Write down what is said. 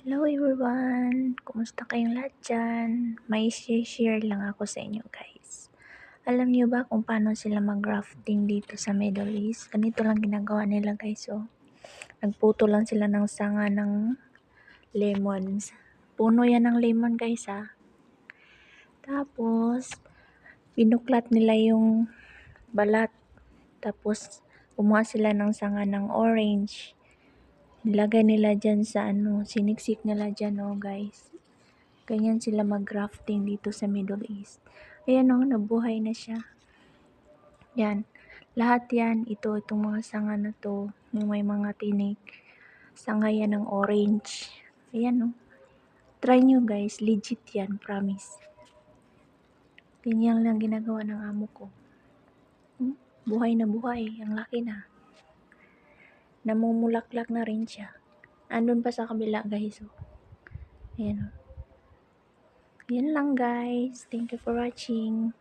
Hello everyone! Kumusta kayong lahat dyan? May share lang ako sa inyo guys. Alam niyo ba kung paano sila mag-grafting dito sa Middle East? Ganito lang ginagawa nila guys oh. Nagputo lang sila ng sanga ng lemons. Puno yan ng lemon guys ah. Tapos, binuklat nila yung balat. Tapos, kumuha sila ng sanga ng orange. Nilagay nila dyan sa siniksik nila dyan oh guys. Ganyan sila mag-grafting dito sa Middle East. Ayan o, nabuhay na siya. Yan. Lahat yan, itong mga sanga na to, yung may mga tinik. Sanga yan ng orange. Ayan o. Try nyo guys, legit yan, promise. Ganyan lang ginagawa ng amo ko. Buhay na buhay, ang laki na. Namumulaklak na rin siya. Andun pa sa kabila guys o. Ayan o. Yan lang guys. Thank you for watching.